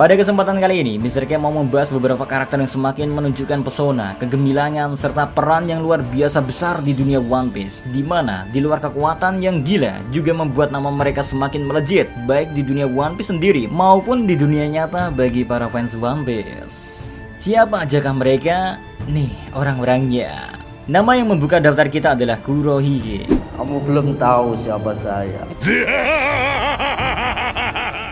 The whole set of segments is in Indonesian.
Pada kesempatan kali ini, Mr. K mau membahas beberapa karakter yang semakin menunjukkan pesona, kegemilangan, serta peran yang luar biasa besar di dunia One Piece, di mana di luar kekuatan yang gila juga membuat nama mereka semakin melejit, baik di dunia One Piece sendiri maupun di dunia nyata bagi para fans One Piece. Siapa ajakah mereka? Nih orang-orangnya. Nama yang membuka daftar kita adalah Kurohige. Kamu belum tahu siapa saya.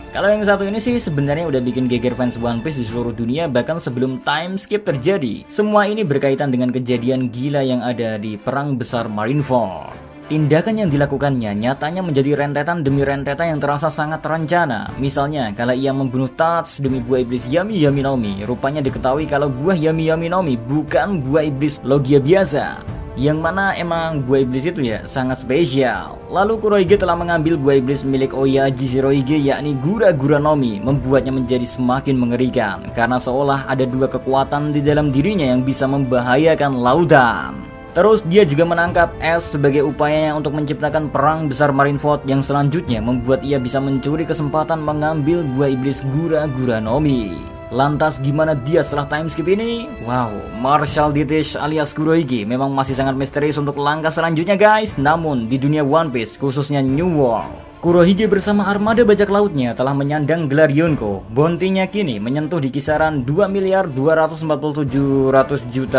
Kalau yang satu ini sih sebenarnya udah bikin geger fans One Piece di seluruh dunia bahkan sebelum time skip terjadi. Semua ini berkaitan dengan kejadian gila yang ada di Perang Besar Marineford. Tindakan yang dilakukannya nyatanya menjadi rentetan demi rentetan yang terasa sangat terencana. Misalnya, kalau ia membunuh Tats demi buah iblis Yami Yami no Mi, rupanya diketahui kalau buah Yami Yami no Mi bukan buah iblis Logia biasa. Yang mana emang buah iblis itu ya sangat spesial. Lalu Kurohige telah mengambil buah iblis milik Oyaji Shirohige yakni Gura Gura no Mi, membuatnya menjadi semakin mengerikan karena seolah ada dua kekuatan di dalam dirinya yang bisa membahayakan lautan. Terus dia juga menangkap S sebagai upayanya untuk menciptakan perang besar Marineford yang selanjutnya membuat ia bisa mencuri kesempatan mengambil buah iblis Gura Gura no Mi. Lantas gimana dia setelah time skip ini? Wow, Marshall Dietrich alias Kurohige memang masih sangat misterius untuk langkah selanjutnya guys. Namun di dunia One Piece khususnya New World, Kurohige bersama armada bajak lautnya telah menyandang gelar Yonko. Bounty-nya kini menyentuh di kisaran 2.247.600.000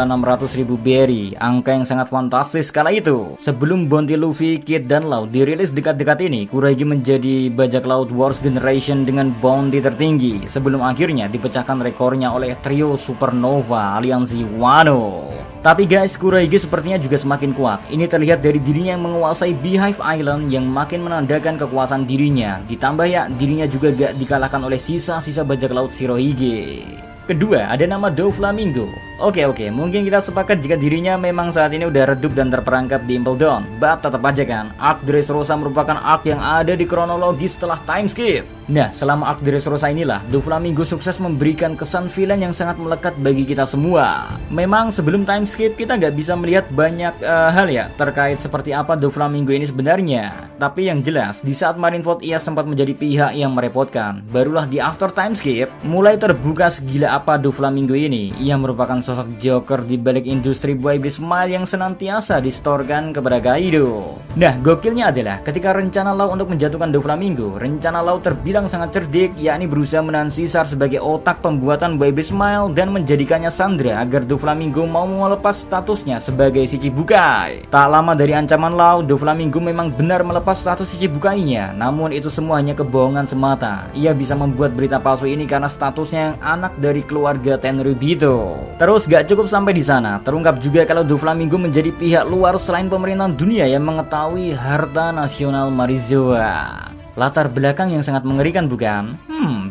berry, angka yang sangat fantastis kala itu. Sebelum bounty Luffy, Kid, dan Law dirilis dekat-dekat ini, Kurohige menjadi bajak laut Worst Generation dengan bounty tertinggi, sebelum akhirnya dipecahkan rekornya oleh trio Supernova aliansi Wano. Tapi guys, Kurohige sepertinya juga semakin kuat. Ini terlihat dari dirinya yang menguasai Beehive Island yang makin menandakan kekuasaan dirinya. Ditambah ya, dirinya juga gak dikalahkan oleh sisa-sisa bajak laut Shirohige. Kedua, ada nama Doflamingo. Oke, mungkin kita sepakat jika dirinya memang saat ini udah redup dan terperangkap di Impel Down. But tetap aja kan, arc Dressrosa merupakan arc yang ada di kronologi setelah time skip. Nah, selama arc Dressrosa inilah, Doflamingo sukses memberikan kesan villain yang sangat melekat bagi kita semua. Memang sebelum time skip kita nggak bisa melihat banyak hal ya terkait seperti apa Doflamingo ini sebenarnya. Tapi yang jelas, di saat Marineford ia sempat menjadi pihak yang merepotkan. Barulah di after time skip, mulai terbuka segila apa Doflamingo ini. Ia merupakan sosok joker di balik industri buah iblis Smile yang senantiasa distorkan kepada Kaido. Nah, gokilnya adalah ketika rencana Law untuk menjatuhkan Doflamingo, rencana Law terbilang sangat cerdik, yakni berusaha menahan Caesar sebagai otak pembuatan buah iblis Smile dan menjadikannya sandera agar Doflamingo mau melepas statusnya sebagai Shichibukai. Tak lama dari ancaman Law, Doflamingo memang benar melepas status Shichibukainya, namun itu semua hanya kebohongan semata. Ia bisa membuat berita palsu ini karena statusnya yang anak dari keluarga Tenryubito. Terus gak cukup sampai di sana, terungkap juga kalau Doflamingo menjadi pihak luar selain pemerintahan dunia yang mengetahui harta nasional Marizoa. Latar belakang yang sangat mengerikan bukan?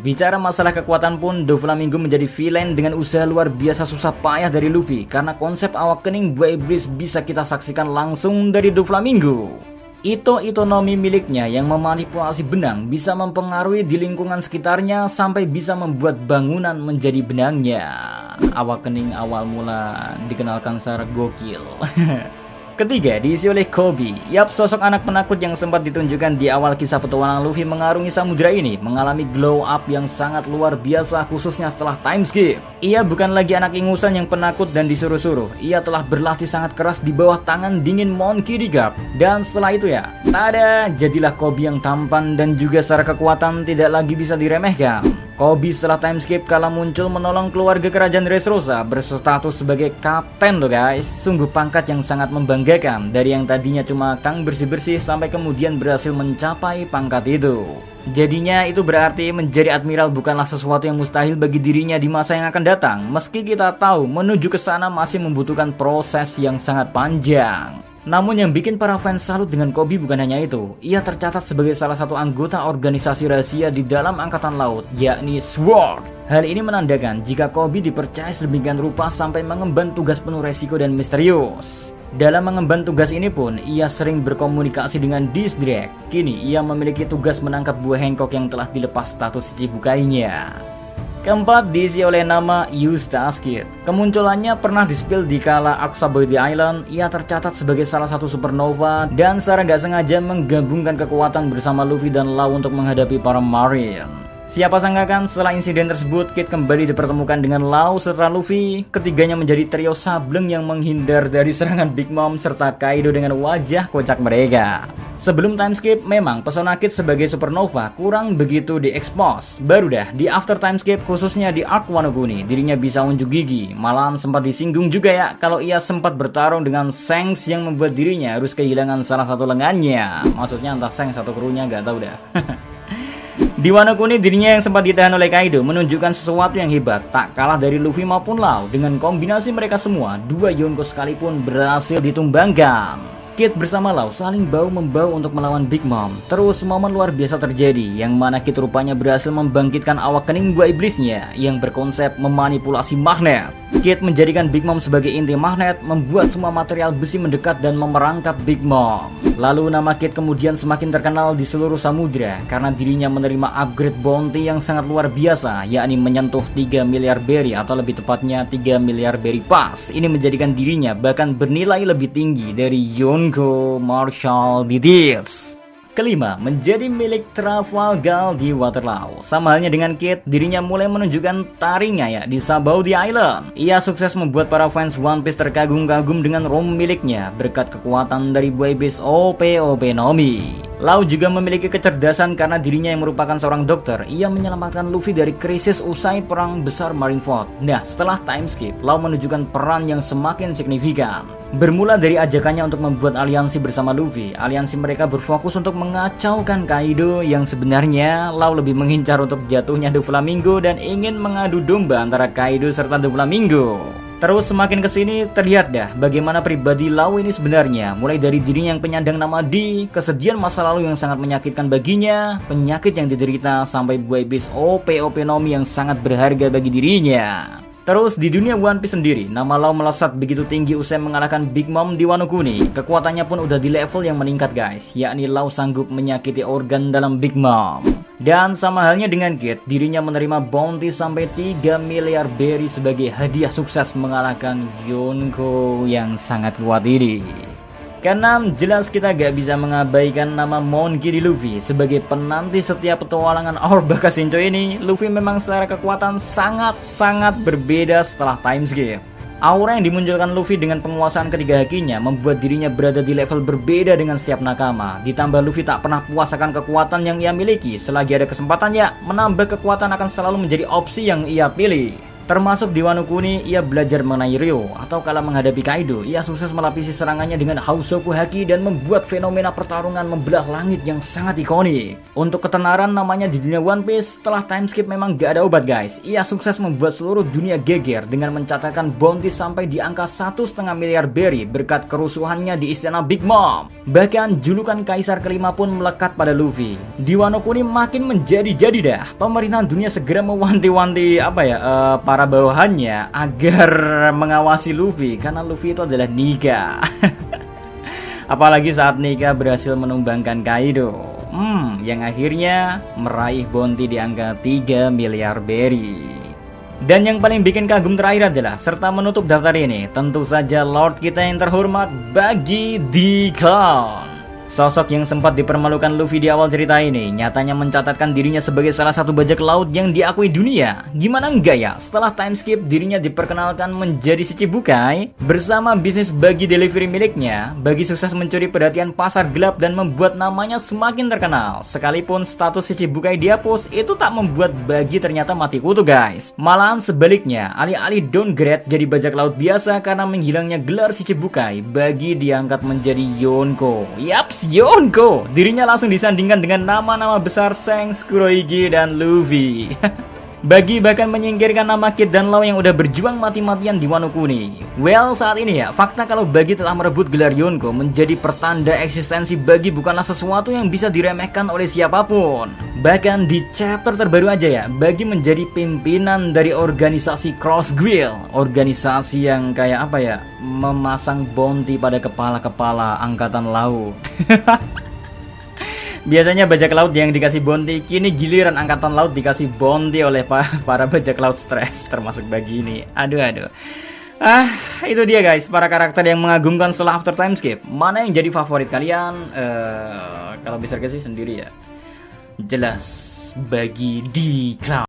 Bicara masalah kekuatan pun, Doflamingo menjadi villain dengan usaha luar biasa susah payah dari Luffy karena konsep awakening buah iblis bisa kita saksikan langsung dari Doflamingo. Itonomi miliknya yang memanipulasi benang bisa mempengaruhi di lingkungan sekitarnya sampai bisa membuat bangunan menjadi benangnya. Awakening awal mula dikenalkan secara gokil. Ketiga, diisi oleh Koby. Yap, sosok anak penakut yang sempat ditunjukkan di awal kisah petualangan Luffy mengarungi samudera ini mengalami glow up yang sangat luar biasa khususnya setelah time skip. Ia bukan lagi anak ingusan yang penakut dan disuruh-suruh. Ia telah berlatih sangat keras di bawah tangan dingin Monkey D. Garp. Dan setelah itu ya, tada, jadilah Koby yang tampan dan juga secara kekuatan tidak lagi bisa diremehkan. Koby setelah time skip kala muncul menolong keluarga kerajaan Dressrosa berstatus sebagai kapten loh guys. Sungguh pangkat yang sangat membanggakan, dari yang tadinya cuma kang bersih-bersih sampai kemudian berhasil mencapai pangkat itu. Jadinya itu berarti menjadi admiral bukanlah sesuatu yang mustahil bagi dirinya di masa yang akan datang. Meski kita tahu menuju ke sana masih membutuhkan proses yang sangat panjang. Namun yang bikin para fans salut dengan Koby bukan hanya itu. Ia tercatat sebagai salah satu anggota organisasi rahasia di dalam angkatan laut, yakni SWORD. Hal ini menandakan jika Koby dipercaya sedemikian rupa sampai mengemban tugas penuh resiko dan misterius. Dalam mengemban tugas ini pun, ia sering berkomunikasi dengan Distrak. Kini ia memiliki tugas menangkap buah Hancock yang telah dilepas status Shichibukainya. Keempat, diisi oleh nama Eustace Kid. Kemunculannya pernah di-spill di kala Aksaboidi Island. Ia tercatat sebagai salah satu supernova dan secara gak sengaja menggabungkan kekuatan bersama Luffy dan Law untuk menghadapi para Marine. Siapa sangka kan setelah insiden tersebut Kid kembali dipertemukan dengan Law serta Luffy. Ketiganya menjadi trio sableng yang menghindar dari serangan Big Mom serta Kaido dengan wajah kocak mereka. Sebelum time skip, memang pesona Kid sebagai supernova kurang begitu diekspos. Baru dah di after time skip, khususnya di arc Wano Kuni, dirinya bisa unjuk gigi. Malahan sempat disinggung juga ya kalau ia sempat bertarung dengan Shanks yang membuat dirinya harus kehilangan salah satu lengannya. Maksudnya entah Shanks atau krunya, gak tahu dah. Di Wano Kuni, dirinya yang sempat ditahan oleh Kaido menunjukkan sesuatu yang hebat, tak kalah dari Luffy maupun Law. Dengan kombinasi mereka semua, dua Yonko sekalipun berhasil ditumbangkan. Kid bersama Law saling bahu-membahu untuk melawan Big Mom. Terus momen luar biasa terjadi, yang mana Kid rupanya berhasil membangkitkan awak kening buah iblisnya yang berkonsep memanipulasi magnet. Kid menjadikan Big Mom sebagai inti magnet, membuat semua material besi mendekat dan memerangkap Big Mom. Lalu nama Kid kemudian semakin terkenal di seluruh samudra karena dirinya menerima upgrade bounty yang sangat luar biasa, yakni menyentuh 3 miliar berry atau lebih tepatnya 3 miliar berry pass. Ini menjadikan dirinya bahkan bernilai lebih tinggi dari Yonko Marshall di Deeds. Kelima, menjadi milik Trafalgar di Waterloo. Sama halnya dengan Kid, dirinya mulai menunjukkan taringnya ya di Sabaody Island. Ia sukses membuat para fans One Piece terkagum-kagum dengan room miliknya berkat kekuatan dari buah iblis OP Nomi. Law juga memiliki kecerdasan karena dirinya yang merupakan seorang dokter. Ia menyelamatkan Luffy dari krisis usai perang besar Marineford. Nah, setelah time skip, Law menunjukkan peran yang semakin signifikan. Bermula dari ajakannya untuk membuat aliansi bersama Luffy, aliansi mereka berfokus untuk mengacaukan Kaido yang sebenarnya Law lebih mengincar untuk jatuhnya Doflamingo dan ingin mengadu domba antara Kaido serta Doflamingo. Terus semakin kesini terlihat dah bagaimana pribadi Law ini sebenarnya. Mulai dari dirinya yang penyandang nama D, kesedihan masa lalu yang sangat menyakitkan baginya, penyakit yang diderita, sampai buah iblis OP Nomi yang sangat berharga bagi dirinya. Terus di dunia One Piece sendiri, nama Law melesat begitu tinggi usai mengalahkan Big Mom di Wano Kuni. Kekuatannya pun udah di level yang meningkat guys, yakni Law sanggup menyakiti organ dalam Big Mom. Dan sama halnya dengan Kid, dirinya menerima bounty sampai 3 miliar berry sebagai hadiah sukses mengalahkan Yonko yang sangat kuat ini. Keenam, jelas kita gak bisa mengabaikan nama Monkey D. Luffy. Sebagai penanti setiap petualangan Our Bakashincho ini, Luffy memang secara kekuatan sangat-sangat berbeda setelah time skip. Aura yang dimunculkan Luffy dengan penguasaan ketiga hakinya membuat dirinya berada di level berbeda dengan setiap nakama. Ditambah Luffy tak pernah puas akan kekuatan yang ia miliki. Selagi ada kesempatan ya, menambah kekuatan akan selalu menjadi opsi yang ia pilih. Termasuk di Wano Kuni, ia belajar mengenai Ryo, atau kala menghadapi Kaido, ia sukses melapisi serangannya dengan Hausoku Haki dan membuat fenomena pertarungan membelah langit yang sangat ikonik. Untuk ketenaran namanya di dunia One Piece, setelah time skip memang gak ada obat guys. Ia sukses membuat seluruh dunia geger dengan mencatatkan bounty sampai di angka 1,5 miliar berry berkat kerusuhannya di istana Big Mom. Bahkan julukan Kaisar kelima pun melekat pada Luffy. Di Wano Kuni makin menjadi-jadi dah. Pemerintahan dunia segera mewanti-wanti para bawahannya agar mengawasi Luffy karena Luffy itu adalah Nika. Apalagi saat Nika berhasil menumbangkan Kaido, yang akhirnya meraih bounty di angka 3 miliar berry. Dan yang paling bikin kagum terakhir adalah serta menutup daftar ini tentu saja Lord kita yang terhormat Buggy D. Clown. Sosok yang sempat dipermalukan Luffy di awal cerita ini nyatanya mencatatkan dirinya sebagai salah satu bajak laut yang diakui dunia. Gimana enggak ya, setelah time skip dirinya diperkenalkan menjadi Shichibukai. Bersama bisnis Buggy Delivery miliknya, Buggy sukses mencuri perhatian pasar gelap dan membuat namanya semakin terkenal. Sekalipun status Shichibukai dihapus, itu tak membuat Buggy ternyata mati kutu guys. Malahan sebaliknya, alih-alih downgrade jadi bajak laut biasa karena menghilangnya gelar Shichibukai, Buggy diangkat menjadi Yonko. Yaps, Yonko. Dirinya langsung disandingkan dengan nama-nama besar Shanks, Kurohige, dan Luffy. Buggy bahkan menyingkirkan nama Kid dan Law yang udah berjuang mati-matian di Wano Kuni. Well, saat ini ya, fakta kalau Buggy telah merebut gelar Yonko menjadi pertanda eksistensi Buggy bukanlah sesuatu yang bisa diremehkan oleh siapapun. Bahkan di chapter terbaru aja ya, Buggy menjadi pimpinan dari organisasi Cross Guild. Organisasi yang kayak memasang bounty pada kepala-kepala angkatan laut. Biasanya bajak laut yang dikasih bounty, kini giliran angkatan laut dikasih bounty oleh para bajak laut stres, termasuk Buggy ini. Aduh. Itu dia guys, para karakter yang mengagumkan setelah after time skip. Mana yang jadi favorit kalian? Kalau bisa sih sendiri ya, jelas bagi di Cloud.